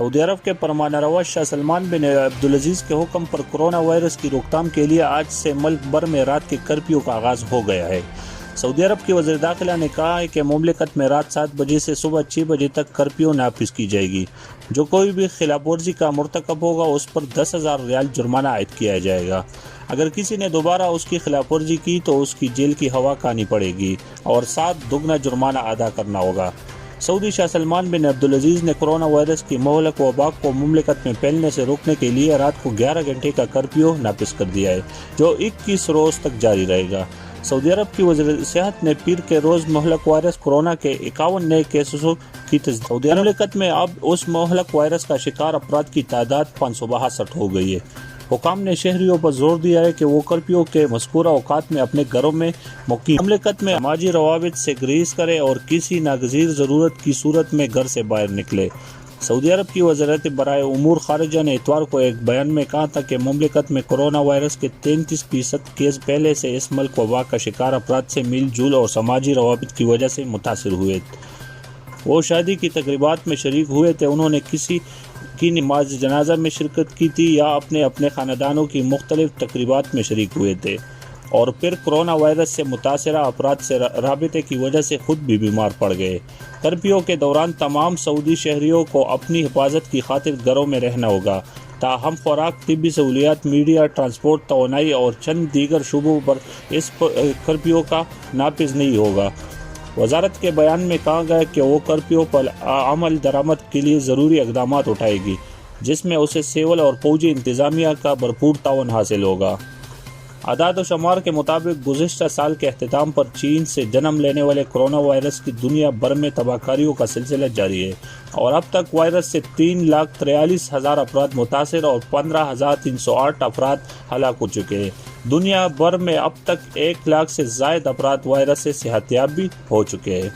سعودی عرب کے فرمانروا روا شاہ سلمان بن عبدالعزیز کے حکم پر کرونا وائرس کی روک تھام کے لیے آج سے ملک بھر میں رات کے کرفیو کا آغاز ہو گیا ہے۔ سعودی عرب کی وزیر داخلہ نے کہا ہے کہ مملکت میں رات 7 بجے سے صبح 6 بجے تک کرفیو نافذ کی جائے گی۔ جو کوئی بھی خلاف ورزی کا مرتکب ہوگا اس پر 10,000 ریال جرمانہ عائد کیا جائے گا۔ اگر کسی نے دوبارہ اس کی خلاف ورزی کی تو اس کی جیل کی ہوا کھانی پڑے گی اور 7 دگنا جرمانہ ادا کرنا ہوگا۔ سعودی شاہ سلمان بن عبدالعزیز نے کرونا وائرس کی مہلک وبا کو مملکت میں پھیلنے سے روکنے کے لیے رات کو 11 گھنٹے کا کرفیو نافذ کر دیا ہے، جو 21 روز تک جاری رہے گا۔ سعودی عرب کی وزیر صحت نے پیر کے روز مہلک وائرس کورونا کے 51 نئے کیسوں کی تصدیق۔ سعودی مملکت میں اب اس مہلک وائرس کا شکار افراد کی تعداد 562 ہو گئی ہے۔ حکام نے شہریوں پر زور دیا ہے کہ وہ کرفیو کے مذکورہ اوقات میں اپنے گھروں میں مقیم مملکت میں سماجی روابط سے گریز کرے اور کسی ناگزیر ضرورت کی صورت میں گھر سے باہر نکلے۔ سعودی عرب کی وزارت برائے امور خارجہ نے اتوار کو ایک بیان میں کہا تھا کہ مملکت میں کرونا وائرس کے 33% کیس پہلے سے اس ملک وبا کا شکار افراد سے میل جول اور سماجی روابط کی وجہ سے متاثر ہوئے۔ وہ شادی کی تقریبات میں شریک ہوئے تھے، انہوں نے کسی کی نماز جنازہ میں شرکت کی تھی یا اپنے خاندانوں کی مختلف تقریبات میں شریک ہوئے تھے، اور پھر کرونا وائرس سے متاثرہ افراد سے رابطے کی وجہ سے خود بھی بیمار پڑ گئے۔ کرفیو کے دوران تمام سعودی شہریوں کو اپنی حفاظت کی خاطر گھروں میں رہنا ہوگا، تاہم خوراک، طبی سہولیات، میڈیا، ٹرانسپورٹ، توانائی اور چند دیگر شعبوں پر اس کرفیو کا نافذ نہیں ہوگا۔ وزارت کے بیان میں کہا گیا کہ وہ کرفیو پر عمل درآمد کے لیے ضروری اقدامات اٹھائے گی، جس میں اسے سول اور فوجی انتظامیہ کا بھرپور تعاون حاصل ہوگا۔ اعداد و شمار کے مطابق گزشتہ سال کے اختتام پر چین سے جنم لینے والے کرونا وائرس کی دنیا بھر میں تباہ کاریوں کا سلسلہ جاری ہے، اور اب تک وائرس سے 3,43,000 افراد متاثر اور 15,308 افراد ہلاک ہو چکے ہیں۔ دنیا بھر میں اب تک 1 لاکھ سے زائد افراد وائرس سے صحت یاب بھی ہو چکے ہیں۔